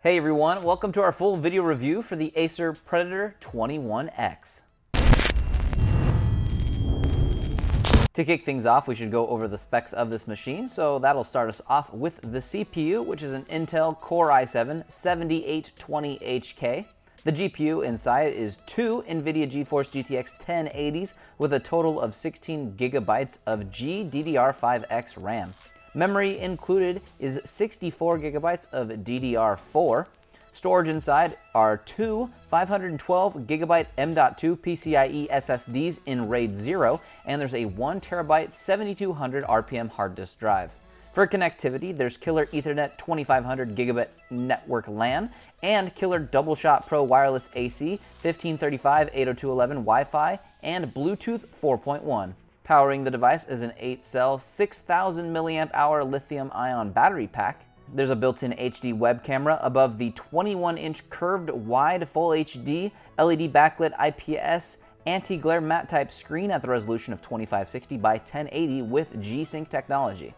Hey everyone, welcome to our full video review for the Acer Predator 21X. To kick things off, we should go over the specs of this machine. So that'll start us off with the CPU, which is an Intel Core i7-7820HK. The GPU inside is two NVIDIA GeForce GTX 1080s with a total of 16 gigabytes of GDDR5X RAM. Memory included is 64 gigabytes of DDR4. Storage inside are two 512 gigabyte M.2 PCIe SSDs in RAID 0, and there's a 1 terabyte 7200 RPM hard disk drive. For connectivity, there's killer Ethernet 2500 gigabit network LAN and killer Double Shot Pro wireless AC 1535 802.11 Wi-Fi and Bluetooth 4.1. Powering the device is an 8-cell, 6,000 mAh lithium-ion battery pack. There's a built-in HD web camera above the 21-inch curved wide Full HD LED backlit IPS anti-glare matte type screen at the resolution of 2560 by 1080 with G-Sync technology.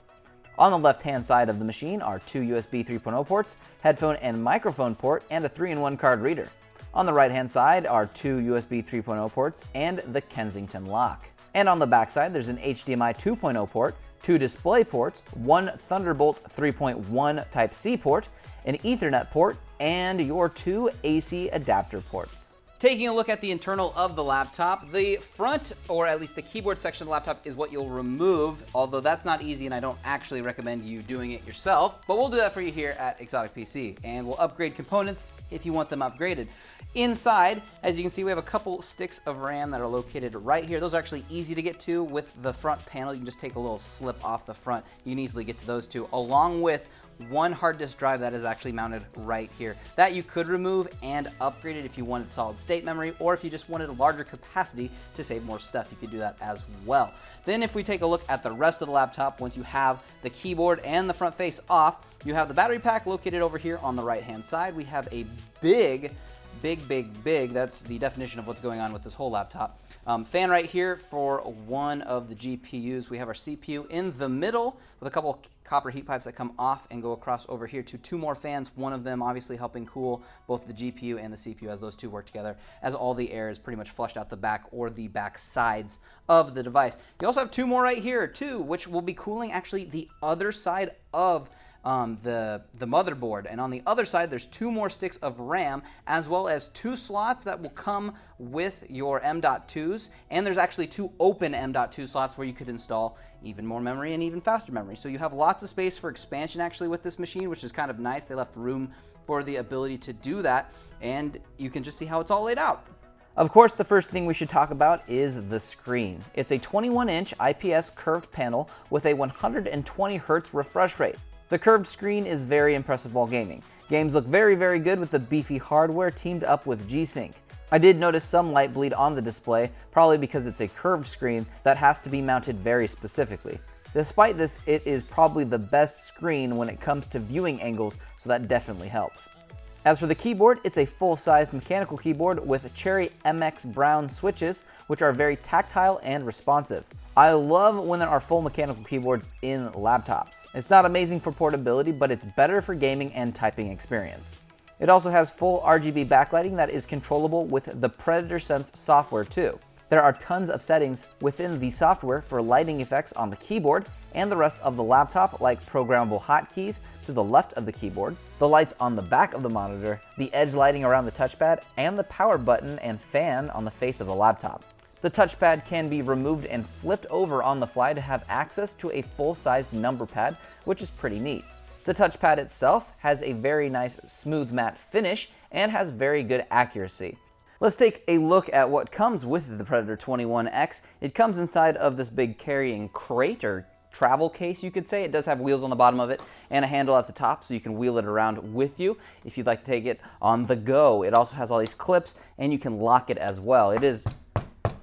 On the left-hand side of the machine are two USB 3.0 ports, headphone and microphone port, and a 3-in-1 card reader. On the right-hand side are two USB 3.0 ports and the Kensington lock. And on the backside, there's an HDMI 2.0 port, two display ports, one Thunderbolt 3.1 Type-C port, an Ethernet port, and your two AC adapter ports. Taking a look at the internal of the laptop, the front, or at least the keyboard section of the laptop, is what you'll remove, although that's not easy and I don't actually recommend you doing it yourself, but we'll do that for you here at Exotic PC, and we'll upgrade components if you want them upgraded. Inside, as you can see, we have a couple sticks of RAM that are located right here. Those are actually easy to get to with the front panel. You can just take a little slip off the front. You can easily get to those two, along with one hard disk drive that is actually mounted right here. That you could remove and upgrade it if you wanted solid state memory, or if you just wanted a larger capacity to save more stuff, you could do that as well. Then if we take a look at the rest of the laptop, once you have the keyboard and the front face off, you have the battery pack located over here on the right-hand side. We have a big, that's the definition of what's going on with this whole laptop. Fan right here for one of the GPUs. We have our CPU in the middle with a couple copper heat pipes that come off and go across over here to two more fans, one of them obviously helping cool both the GPU and the CPU as those two work together, as all the air is pretty much flushed out the back or the back sides of the device. You also have two more right here too, which will be cooling actually the other side of the motherboard. And on the other side, there's two more sticks of RAM, as well as two slots that will come with your M.2s. And there's actually two open M.2 slots where you could install even more memory and even faster memory. So you have lots of space for expansion actually with this machine, which is kind of nice. They left room for the ability to do that. And you can just see how it's all laid out. Of course, the first thing we should talk about is the screen. It's a 21-inch IPS curved panel with a 120 Hz refresh rate. The curved screen is very impressive while gaming. Games look very, very good with the beefy hardware teamed up with G-Sync. I did notice some light bleed on the display, probably because it's a curved screen that has to be mounted very specifically. Despite this, it is probably the best screen when it comes to viewing angles, so that definitely helps. As for the keyboard, it's a full-sized mechanical keyboard with Cherry MX Brown switches, which are very tactile and responsive. I love when there are full mechanical keyboards in laptops. It's not amazing for portability, but it's better for gaming and typing experience. It also has full RGB backlighting that is controllable with the Predator Sense software too. There are tons of settings within the software for lighting effects on the keyboard and the rest of the laptop, like programmable hotkeys to the left of the keyboard, the lights on the back of the monitor, the edge lighting around the touchpad, and the power button and fan on the face of the laptop. The touchpad can be removed and flipped over on the fly to have access to a full-sized number pad, which is pretty neat. The touchpad itself has a very nice smooth matte finish and has very good accuracy. Let's take a look at what comes with the Predator 21X. It comes inside of this big carrying crate, or travel case you could say. It does have wheels on the bottom of it and a handle at the top, so you can wheel it around with you if you'd like to take it on the go. It also has all these clips and you can lock it as well. It is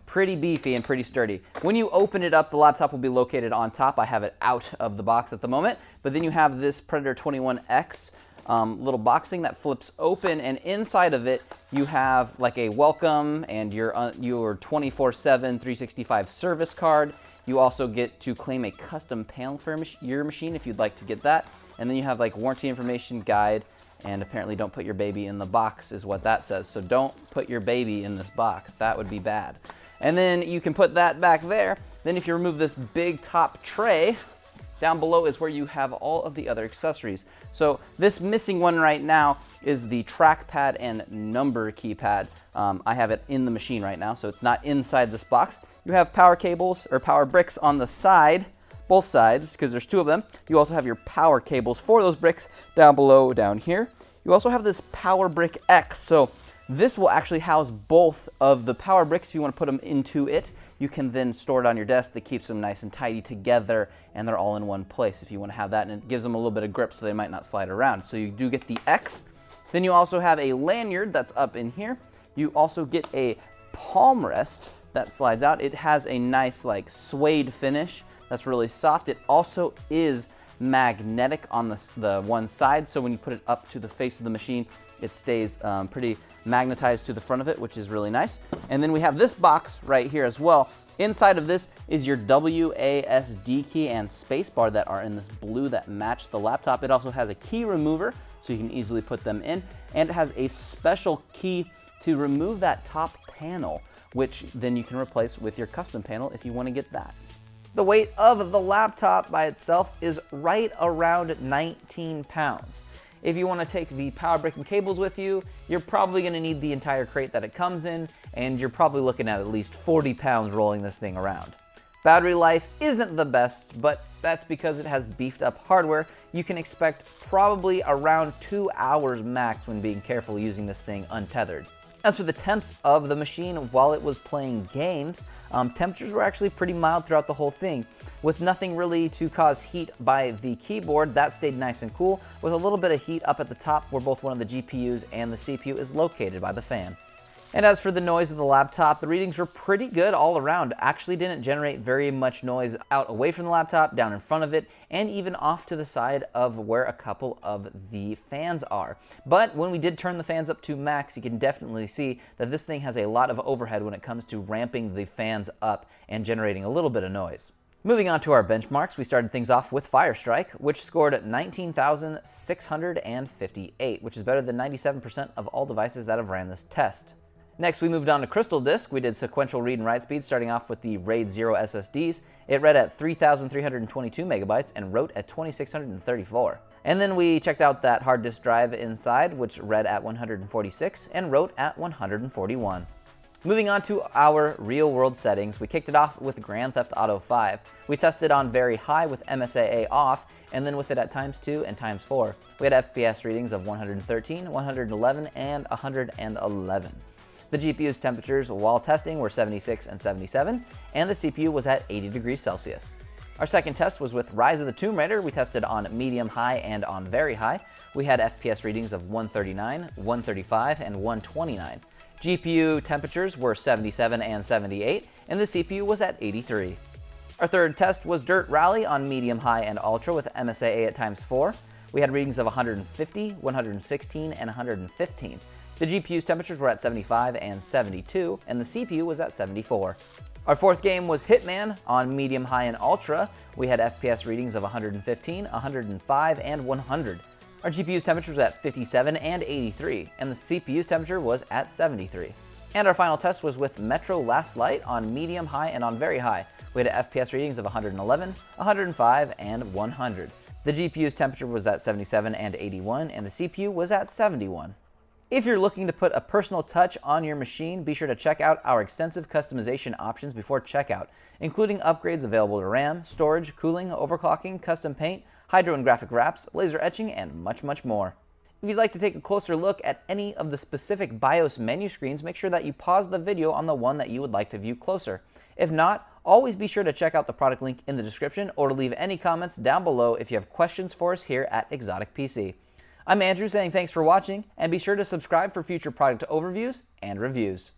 pretty beefy and pretty sturdy. When you open it up, the laptop will be located on top. I have it out of the box at the moment, but then you have this Predator 21X little box thing that flips open, and inside of it you have like a welcome and your 24/7 365 service card. You also get to claim a custom panel for your machine if you'd like to get that, and then you have like warranty information, guide, And apparently don't put your baby in the box is what that says. So don't put your baby in this box. That would be bad. And then you can put that back there. Then if you remove this big top tray, down below is where you have all of the other accessories. So this missing one right now is the trackpad and number keypad. I have it in the machine right now, so it's not inside this box. You have power cables or power bricks on the side, both sides, because there's two of them. You also have your power cables for those bricks down below, down here. You also have this Power Brick X. So this will actually house both of the power bricks. If you want to put them into it, you can then store it on your desk. That keeps them nice and tidy together, and they're all in one place if you want to have that, and it gives them a little bit of grip so they might not slide around. So you do get the X. Then you also have a lanyard that's up in here. You also get a palm rest that slides out. It has a nice like suede finish that's really soft. It also is magnetic on the one side, so when you put it up to the face of the machine, it stays pretty magnetized to the front of it, which is really nice. And then we have this box right here as well. Inside of this is your WASD key and spacebar that are in this blue that match the laptop. It also has a key remover, so you can easily put them in, and it has a special key to remove that top panel, which then you can replace with your custom panel if you want to get that. The weight of the laptop by itself is right around 19 pounds. If you want to take the power brick and cables with you, you're probably going to need the entire crate that it comes in, and you're probably looking at least 40 pounds rolling this thing around. Battery life isn't the best, but that's because it has beefed up hardware. You can expect probably around 2 hours max when being careful using this thing untethered. As for the temps of the machine while it was playing games, temperatures were actually pretty mild throughout the whole thing, with nothing really to cause heat by the keyboard. That stayed nice and cool, with a little bit of heat up at the top where both one of the GPUs and the CPU is located by the fan. And as for the noise of the laptop, the readings were pretty good all around. Actually didn't generate very much noise out away from the laptop, down in front of it, and even off to the side of where a couple of the fans are. But when we did turn the fans up to max, you can definitely see that this thing has a lot of overhead when it comes to ramping the fans up and generating a little bit of noise. Moving on to our benchmarks, we started things off with Firestrike, which scored 19,658, which is better than 97% of all devices that have ran this test. Next, we moved on to Crystal Disk. We did sequential read and write speeds, starting off with the RAID 0 SSDs. It read at 3,322 megabytes and wrote at 2,634. And then we checked out that hard disk drive inside, which read at 146 and wrote at 141. Moving on to our real-world settings, we kicked it off with Grand Theft Auto 5. We tested on very high with MSAA off, and then with it at ×2 and ×4. We had FPS readings of 113, 111, and 111. The GPU's temperatures while testing were 76 and 77, and the CPU was at 80 degrees Celsius. Our second test was with Rise of the Tomb Raider. We tested on medium high and on very high. We had FPS readings of 139, 135, and 129. GPU temperatures were 77 and 78, and the CPU was at 83. Our third test was Dirt Rally on medium high and ultra with MSAA at ×4. We had readings of 150, 116, and 115. The GPU's temperatures were at 75 and 72, and the CPU was at 74. Our fourth game was Hitman on medium, high, and ultra. We had FPS readings of 115, 105, and 100. Our GPU's temperature was at 57 and 83, and the CPU's temperature was at 73. And our final test was with Metro Last Light on medium, high, and on very high. We had FPS readings of 111, 105, and 100. The GPU's temperature was at 77 and 81, and the CPU was at 71. If you're looking to put a personal touch on your machine, be sure to check out our extensive customization options before checkout, including upgrades available to RAM, storage, cooling, overclocking, custom paint, hydro and graphic wraps, laser etching, and much, much more. If you'd like to take a closer look at any of the specific BIOS menu screens, make sure that you pause the video on the one that you would like to view closer. If not, always be sure to check out the product link in the description or to leave any comments down below if you have questions for us here at Exotic PC. I'm Andrew saying thanks for watching, and be sure to subscribe for future product overviews and reviews.